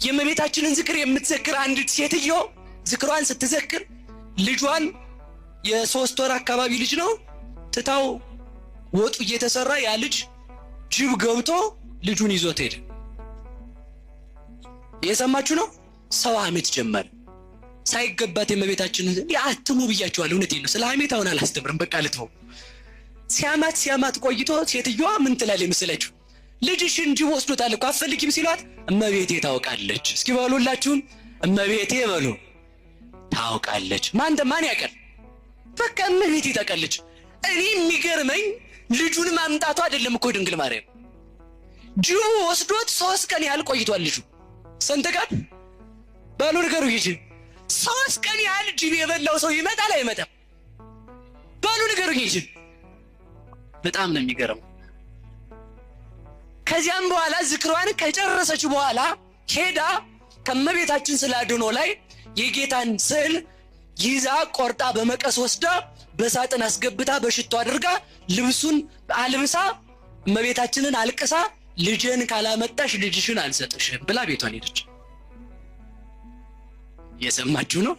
የእመቤታችንን ዝክር የምትዘክር አንዲት ሴትዮ ዝክሯን ስትዘክር ልጇን የ3 ወር አካባቢ ልጅ ነው ትታው ወጡ እየተሰራ ያ ልጅ ጅብ ገብቶ ልጁን ይዞት ሄደ። የሰማችሁ ነው። ሰው ሐሜት ጀመረ። ሳይገባት የእመቤታችንን አትሙ ብያቸዋለሁ። እውነቴን ነው። ስለ ሐሜት አሁን አላስተምርም። በቃ ልትው። ሲያማት ቆይቶ ሴትዮዋ ምን ትላለች መሰላችሁ? ልጅሽን ጅብ ወስዶታል እኮ አትፈልጊም ሲሏት እመቤቴ ታውቃለች። እስኪ በሉላችሁም እመቤቴ በሉ ታውቃለች። ማን ያውቃል? በቃ እመቤቴ ታውቃለች። እኔ የሚገርመኝ ልጁን ማምጣቱ አይደለም እኮ ድንግል ማርያም ጅቡ ወስዶት 3 ቀን ያህል ቆይቷል። ልጁ ስንት ቀን በሉ ንገሩ። ይጂ 3 ቀን ያህል ጅብ የበላው ሰው ይመጣል አይመጣም? በሉ ንገሩ። ይጂ በጣም ነው የሚገርመው። ከዚያም በኋላ ዝክሯን ከጨረሰች በኋላ ሄዳ ከእመቤታችን ስዕለ አድኅኖ ላይ የጌታን ስዕል ይዛ ቆርጣ በመቀስ ወስዳ በሳጥን አስገብታ በሽቶ አድርጋ ልብሱን አልብሳ እመቤታችንን አልቅሳ ልጅን ካላመጣሽ ልጅሽን አልሰጥሽም ብላ ቤቷን ሄደች። የሰማችሁ ነው።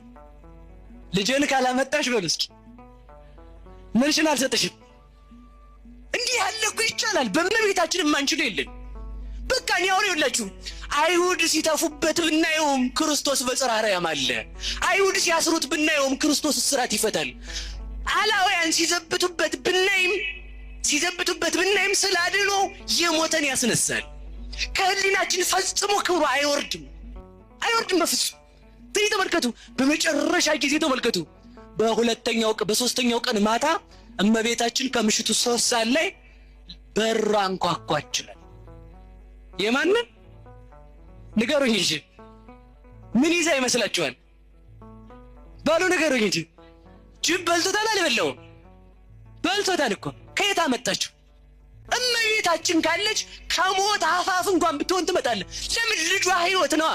ልጅን ካላመጣሽ በሉስ ምንሽን አልሰጥሽም። እንዲህ ያለ እኮ ይቻላል። በእመቤታችን ማንችለው የለን። በቃ ነው ያው ይላችሁ። አይሁድ ሲተፉበት ብናየውም ክርስቶስ በጽርሐ አርያም አለ። አይሁድ ሲያስሩት ብናየውም ክርስቶስ እስራት ይፈታል። አላውያን ሲዘብቱበት ብናይም ስዕለ አድኅኖ የሞተን ያስነሳል። ከህሊናችን ፈጽሞ ክብሩ አይወርድም በፍጹም። ትይ ተመልከቱ። በመጨረሻ ጊዜ ተመልከቱ። በሶስተኛው ቀን ማታ እመቤታችን ከምሽቱ 3 ሰዓት ላይ በር አንኳኳች። የማንን ንገሩኝ እንጂ ምን ይዛ ይመስላችኋል? ባሉ ንገሩኝ እንጂ ጅብ በልቶታል አልበላውም? በልቶታል እኮ። ከየት አመጣችሁ? እመቤታችን ካለች ከሞት አፋፍ እንኳን ብትሆን ትመጣለች። ለምን? ልጇ ሕይወት ነዋ።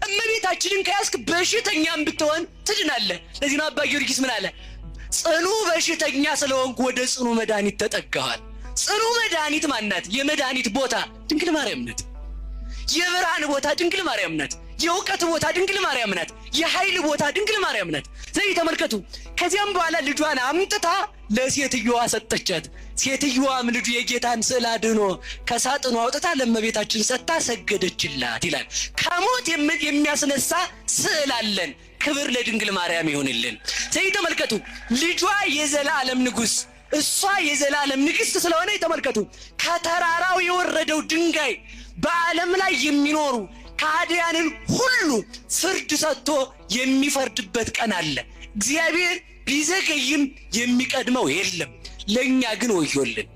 እመቤታችንን ከያዝክ በሽተኛም ብትሆን ትድናለህ። ለዚህ ነው አባ ጊዮርጊስ ምን አለ? ጽኑ በሽተኛ ስለሆንኩ ወደ ጽኑ መድኃኒት ተጠጋኋል። ጽኑ መድኃኒት ማናት? የመድኃኒት ቦታ ድንግል ማርያም ናት። የብርሃን ቦታ ድንግል ማርያም ናት። የእውቀት ቦታ ድንግል ማርያም ናት። የኃይል ቦታ ድንግል ማርያም ናት። ስለዚህ ተመልከቱ። ከዚያም በኋላ ልጇን አምጥታ ለሴትዮዋ ሰጠቻት። ሴትዮዋም ልጁ የጌታን ስዕለ አድኅኖ ከሳጥኑ አውጥታ ለእመቤታችን ሰጥታ ሰገደችላት ይላል። ከሞት የሚያስነሳ ስዕል አለን። ክብር ለድንግል ማርያም ይሁንልን። ስለዚህ ተመልከቱ። ልጇ የዘላለም ንጉሥ፣ እሷ የዘላለም ንግሥት ስለሆነ ተመልከቱ። ከተራራው የወረደው ድንጋይ በዓለም ላይ የሚኖሩ ከሃዲያንን ሁሉ ፍርድ ሰጥቶ የሚፈርድበት ቀን አለ። እግዚአብሔር ቢዘገይም የሚቀድመው የለም። ለኛ ግን ወዮልን።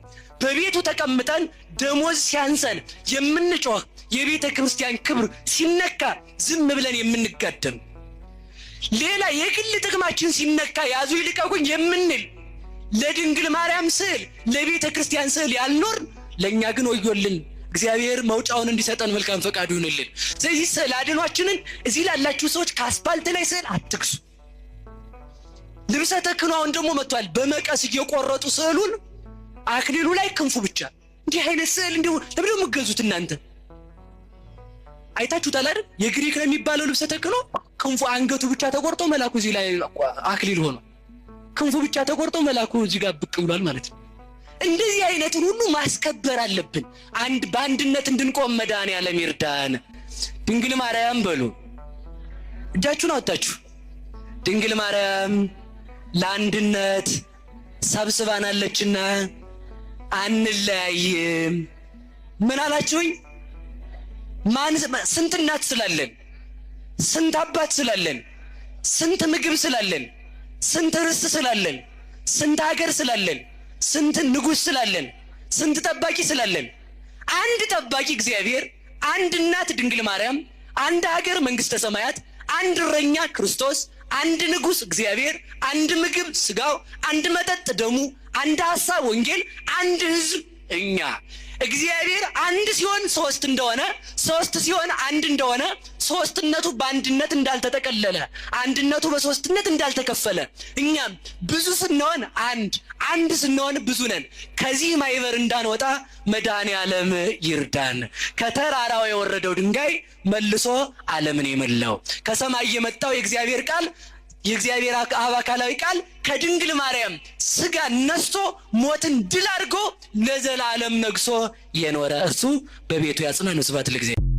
በቤቱ ተቀምጠን ደሞዝ ሲያንሰን የምንጮህ፣ የቤተ ክርስቲያን ክብር ሲነካ ዝም ብለን የምንጋደም፣ ሌላ የግል ጥቅማችን ሲነካ ያዙ ይልቀቁኝ የምንል፣ ለድንግል ማርያም ስዕል ለቤተ ክርስቲያን ስዕል ያልኖር ለኛ ግን ወዮልን። እግዚአብሔር መውጫውን እንዲሰጠን መልካም ፈቃዱ ይሁንልን። ስለዚህ ስዕለ አድኅኗችንን እዚህ ላላችሁ ሰዎች ከአስፓልት ላይ ስዕል አትግዙ። ልብሰ ተክህኖውን ደግሞ መጥቷል። በመቀስ እየቆረጡ ስዕሉን አክሊሉ ላይ ክንፉ ብቻ። እንዲህ አይነት ስዕል እንዲሁ ለምን የምትገዙት እናንተ? አይታችሁታል አይደል? የግሪክ ነው የሚባለው ልብሰ ተክህኖ ክንፉ አንገቱ ብቻ ተቆርጦ መላኩ እዚህ ላይ አክሊል ሆኖ ክንፉ ብቻ ተቆርጦ መላኩ እዚህ ጋር ብቅ ብሏል ማለት ነው። እንደዚህ አይነቱን ሁሉ ማስከበር አለብን። በአንድነት እንድንቆም መድኃኔዓለም ይርዳን። ድንግል ማርያም በሉ እጃችሁን አወጣችሁ። ድንግል ማርያም ለአንድነት ሰብስባናለችና አንለያይም። ምን አላችሁኝ? ስንት እናት ስላለን፣ ስንት አባት ስላለን፣ ስንት ምግብ ስላለን፣ ስንት ርስት ስላለን፣ ስንት ሀገር ስላለን፣ ስንት ንጉሥ ስላለን፣ ስንት ጠባቂ ስላለን፣ አንድ ጠባቂ እግዚአብሔር፣ አንድ እናት ድንግል ማርያም፣ አንድ ሀገር መንግሥተ ሰማያት፣ አንድ እረኛ ክርስቶስ፣ አንድ ንጉሥ እግዚአብሔር፣ አንድ ምግብ ሥጋው፣ አንድ መጠጥ ደሙ፣ አንድ ሐሳብ ወንጌል፣ አንድ ሕዝብ እኛ። እግዚአብሔር አንድ ሲሆን ሶስት እንደሆነ፣ ሶስት ሲሆን አንድ እንደሆነ፣ ሶስትነቱ በአንድነት እንዳልተጠቀለለ፣ አንድነቱ በሶስትነት እንዳልተከፈለ፣ እኛም ብዙ ስንሆን አንድ፣ አንድ ስንሆን ብዙ ነን። ከዚህ ማይበር እንዳንወጣ መድኃኔዓለም ይርዳን። ከተራራው የወረደው ድንጋይ መልሶ ዓለምን የመላው ከሰማይ የመጣው የእግዚአብሔር ቃል የእግዚአብሔር አብ አካላዊ ቃል ከድንግል ማርያም ስጋ ነስቶ ሞትን ድል አድርጎ ለዘላለም ነግሶ የኖረ እርሱ በቤቱ ያጽናን። ስብሐት ለእግዚአብሔር።